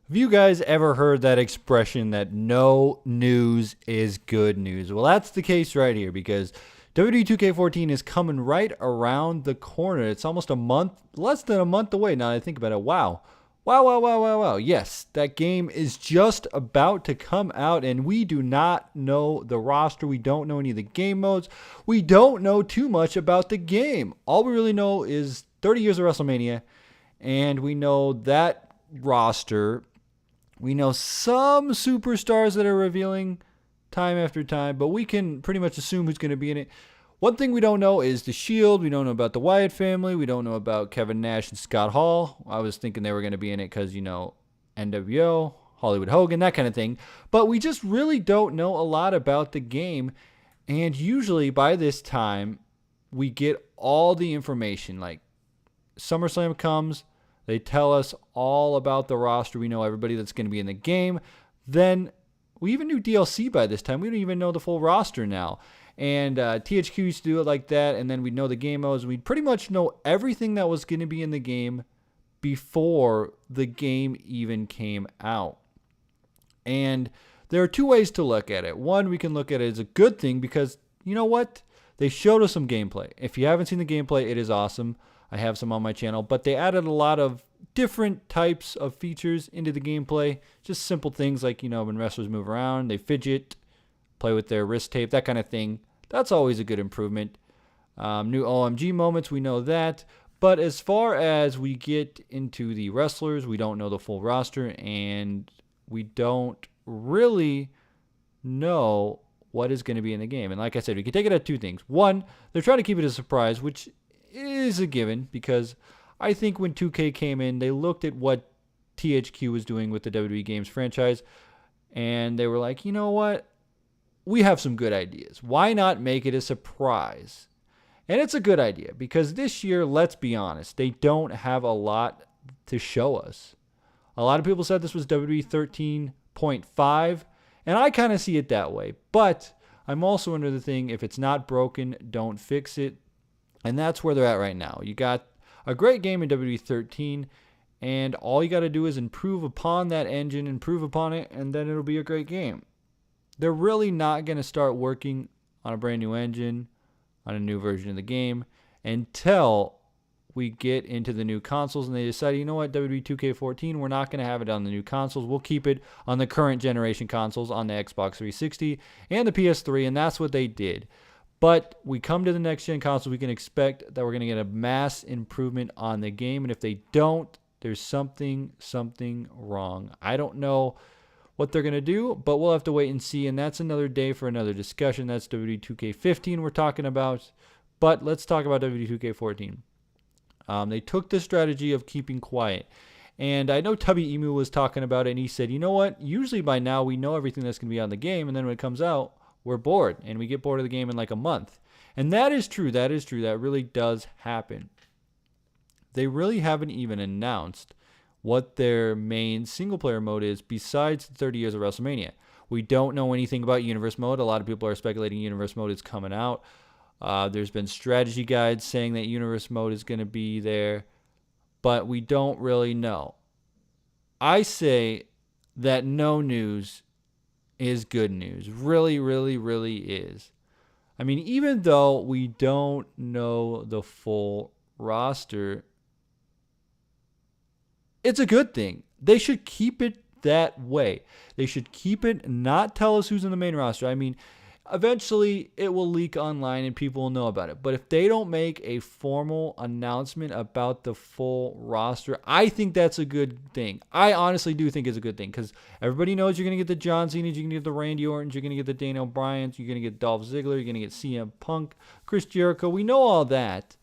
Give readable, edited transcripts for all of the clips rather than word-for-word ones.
Have you guys ever heard that expression that no news is good news? Well, that's the case right here because WWE 2K14 is coming right around the corner. It's almost a month, less than a month away now that I think about it. Wow. Wow, wow, wow, wow, wow. Yes, that game is just about to come out, and we do not know the roster. We don't know any of the game modes. We don't know too much about the game. All we really know is 30 years of WrestleMania, and we know that roster. We know some superstars that are revealing time after time, but we can pretty much assume who's going to be in it. One thing we don't know is the Shield. We don't know about the Wyatt family. We don't know about Kevin Nash and Scott Hall. I was thinking they were going to be in it because, NWO, Hollywood Hogan, that kind of thing. But we just really don't know a lot about the game. And usually by this time, we get all the information. Like SummerSlam comes, they tell us all about the roster. We know everybody that's going to be in the game. Then we even knew DLC by this time. We don't even know the full roster now. And THQ used to do it like that. And then we'd know the game modes. We'd pretty much know everything that was going to be in the game before the game even came out. And there are two ways to look at it. One, we can look at it as a good thing because, you know what? They showed us some gameplay. If you haven't seen the gameplay, it is awesome. I have some on my channel, but they added a lot of different types of features into the gameplay. Just simple things like, when wrestlers move around, they fidget, play with their wrist tape, that kind of thing. That's always a good improvement. New OMG moments, we know that. But as far as we get into the wrestlers, we don't know the full roster, and we don't really know what is going to be in the game. And like I said, we can take it at two things. One, they're trying to keep it a surprise, which is a given because I think when 2K came in, they looked at what THQ was doing with the WWE Games franchise, and they were like, you know what? We have some good ideas. Why not make it a surprise? And it's a good idea because this year, let's be honest, they don't have a lot to show us. A lot of people said this was WWE 13.5, and I kind of see it that way. But I'm also under the thing, if it's not broken, don't fix it. And that's where they're at right now. You got a great game in WWE 13, and all you got to do is improve upon that engine, improve upon it, and then it'll be a great game. They're really not going to start working on a brand new engine, on a new version of the game, until we get into the new consoles and they decide, you know what, WWE 2K14, we're not going to have it on the new consoles. We'll keep it on the current generation consoles, on the Xbox 360 and the PS3, and that's what they did. But we come to the next gen console, we can expect that we're going to get a mass improvement on the game. And if they don't, there's something wrong. I don't know what they're going to do, but we'll have to wait and see. And that's another day for another discussion. That's WWE 2K15 we're talking about. But let's talk about WWE 2K14. They took the strategy of keeping quiet. And I know Tubby Emu was talking about it, and he said, you know what? Usually by now we know everything that's going to be on the game. And then when it comes out, we're bored, and we get bored of the game in like a month. And that is true. That is true. That really does happen. They really haven't even announced what their main single-player mode is besides the 30 years of WrestleMania. We don't know anything about Universe Mode. A lot of people are speculating Universe Mode is coming out. There's been strategy guides saying that Universe Mode is going to be there, but we don't really know. I say that no news is good news. Really, really, really is. I mean, even though we don't know the full roster, it's a good thing. They should keep it that way. They should keep it, not tell us who's in the main roster. I mean, eventually it will leak online and people will know about it. But if they don't make a formal announcement about the full roster, I think that's a good thing. I honestly do think it's a good thing because everybody knows you're going to get the John Cena, you're going to get the Randy Orton, you're going to get the Daniel Bryan, you're going to get Dolph Ziggler, you're going to get CM Punk, Chris Jericho. We know all that.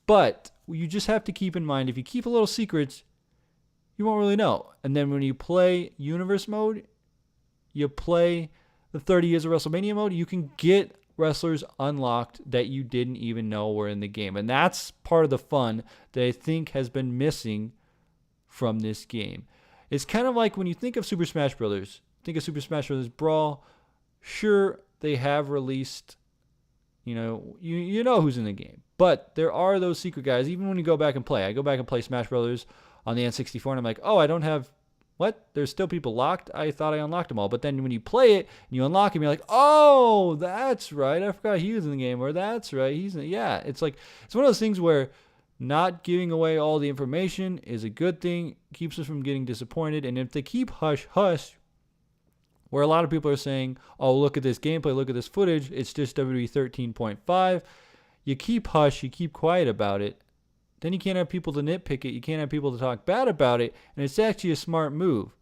But you just have to keep in mind, if you keep a little secrets, you won't really know. And then when you play Universe Mode, you play the 30 years of WrestleMania mode, you can get wrestlers unlocked that you didn't even know were in the game. And that's part of the fun that I think has been missing from this game. It's kind of like when you think of Super Smash Bros. Think of Super Smash Bros. Brawl. Sure, they have released, you know who's in the game. But there are those secret guys, even when you go back and play. I go back and play Smash Bros. On the N64, and I'm like, oh, I don't have What? There's still people locked? I thought I unlocked them all. But then when you play it and you unlock him, you're like, oh, that's right. I forgot he was in the game. Or that's right. Yeah. It's like, it's one of those things where not giving away all the information is a good thing. Keeps us from getting disappointed. And if they keep hush hush, where a lot of people are saying, oh, look at this gameplay, look at this footage, it's just WWE 13.5. You keep hush, you keep quiet about it. Then you can't have people to nitpick it. You can't have people to talk bad about it. And it's actually a smart move.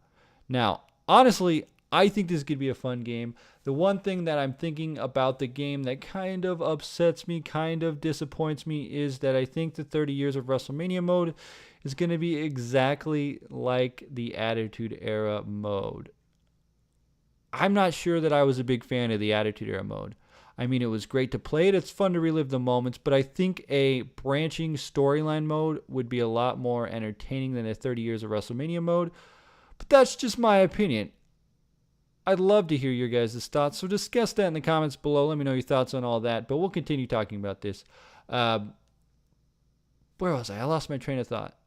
Now, honestly, I think this could be a fun game. The one thing that I'm thinking about the game that kind of upsets me, kind of disappoints me, is that I think the 30 years of WrestleMania mode is going to be exactly like the Attitude Era mode. I'm not sure that I was a big fan of the Attitude Era mode. I mean, it was great to play it. It's fun to relive the moments, but I think a branching storyline mode would be a lot more entertaining than a 30 years of WrestleMania mode. But that's just my opinion. I'd love to hear your guys' thoughts, so discuss that in the comments below. Let me know your thoughts on all that, but we'll continue talking about this. Where was I? I lost my train of thought.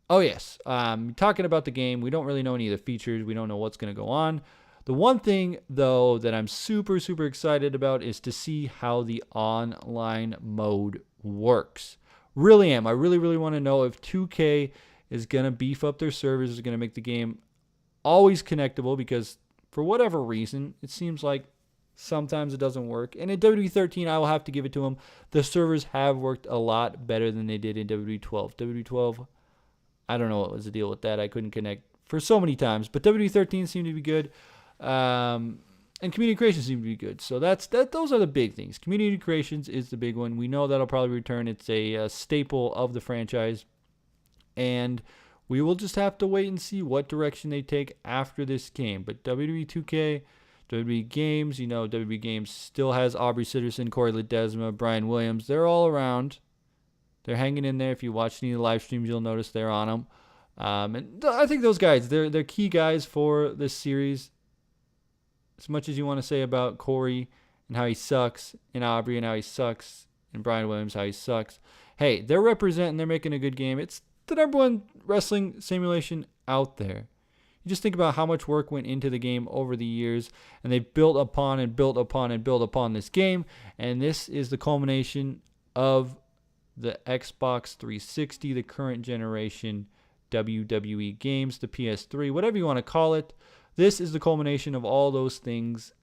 Oh, yes. Talking about the game, we don't really know any of the features. We don't know what's going to go on. The one thing, though, that I'm super, super excited about is to see how the online mode works. Really am. I really, really want to know if 2K is going to beef up their servers, is going to make the game always connectable, because for whatever reason, it seems like sometimes it doesn't work. And in WWE 13, I will have to give it to them. The servers have worked a lot better than they did in WWE 12. WWE 12, I don't know what was the deal with that. I couldn't connect for so many times. But WWE 13 seemed to be good. And community creations seem to be good. So those are the big things. Community creations is the big one. We know that'll probably return. It's a staple of the franchise. And we will just have to wait and see what direction they take after this game. But WWE 2K, WWE Games, WWE Games still has Aubrey Sitterson, Corey Ledesma, Brian Williams. They're all around. They're hanging in there. If you watch any of the live streams, you'll notice they're on them. And I think those guys, they're key guys for this series. As much as you want to say about Corey and how he sucks, and Aubrey and how he sucks, and Brian Williams how he sucks, hey, they're representing, they're making a good game. It's the number one wrestling simulation out there. You just think about how much work went into the game over the years, and they've built upon and built upon and built upon this game, and this is the culmination of the Xbox 360, the current generation WWE games, the PS3, whatever you want to call it. This is the culmination of all those things,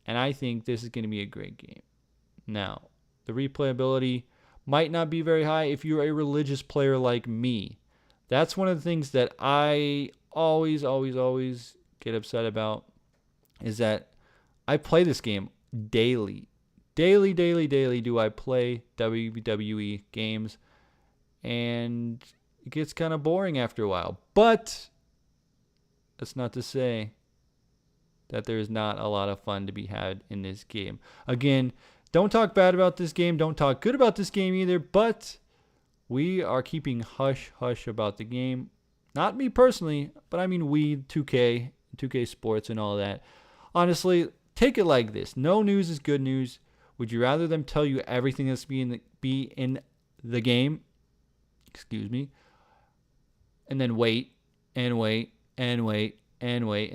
and I think this is going to be a great game. Now, the replayability might not be very high if you're a religious player like me. That's one of the things that I always get upset about, is that I play this game daily. Daily do I play WWE games, and it gets kind of boring after a while. But that's not to say that there's not a lot of fun to be had in this game. Again, don't talk bad about this game. Don't talk good about this game either. But we are keeping hush about the game. Not me personally, but I mean we, 2K, 2K Sports and all that. Honestly, take it like this. No news is good news. Would you rather them tell you everything that's be in the game? Excuse me. And then wait. And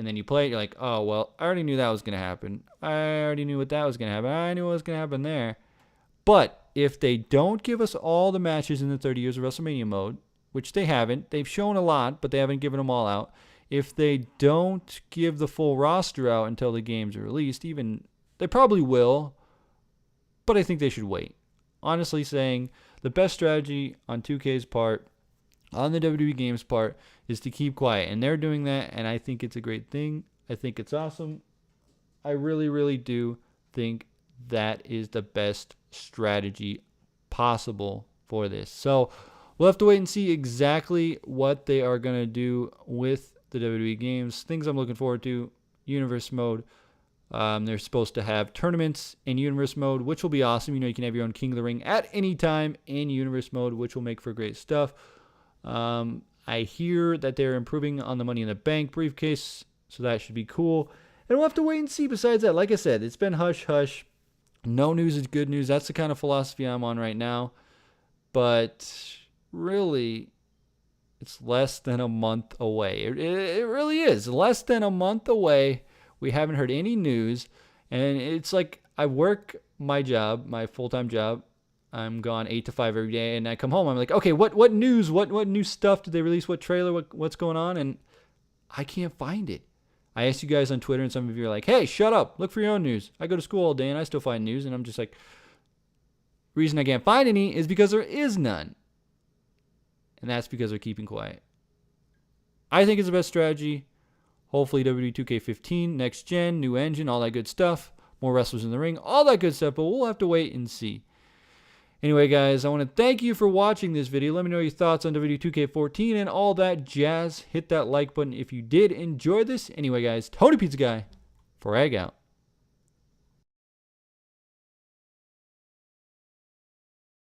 then you play it, you're like, oh, well, I already knew that was going to happen. I already knew what that was going to happen. I knew what was going to happen there. But if they don't give us all the matches in the 30 years of WrestleMania mode, which they haven't, they've shown a lot, but they haven't given them all out. If they don't give the full roster out until the games are released, even they probably will, but I think they should wait. Honestly saying, the best strategy on 2K's part, on the WWE Games part, is to keep quiet. And they're doing that, and I think it's a great thing. I think it's awesome. I really do think that is the best strategy possible for this. So we'll have to wait and see exactly what they are going to do with the WWE Games. Things I'm looking forward to. Universe mode. They're supposed to have tournaments in Universe mode, which will be awesome. You can have your own King of the Ring at any time in Universe mode, which will make for great stuff. I hear that they're improving on the Money in the Bank briefcase, so that should be cool. And we'll have to wait and see. Besides that, like I said, it's been hush. No news is good news. That's the kind of philosophy I'm on right now. But really, It's less than a month away. It really is. Less than a month away. We haven't heard any news. And it's like I work my job, my full-time job. I'm gone 8 to 5 every day. And I come home. I'm like, okay, what news? What new stuff did they release? What trailer? What's going on? And I can't find it. I asked you guys on Twitter, and some of you are like, hey, shut up. Look for your own news. I go to school all day, and I still find news. And I'm just like, reason I can't find any is because there is none. And that's because they're keeping quiet. I think it's the best strategy. Hopefully WWE 2K15, next gen, new engine, all that good stuff. More wrestlers in the ring, all that good stuff. But we'll have to wait and see. Anyway, guys, I want to thank you for watching this video. Let me know your thoughts on WWE 2K14 and all that jazz. Hit that like button if you did enjoy this. Anyway, guys, Tony Pizza Guy, for Egg Out.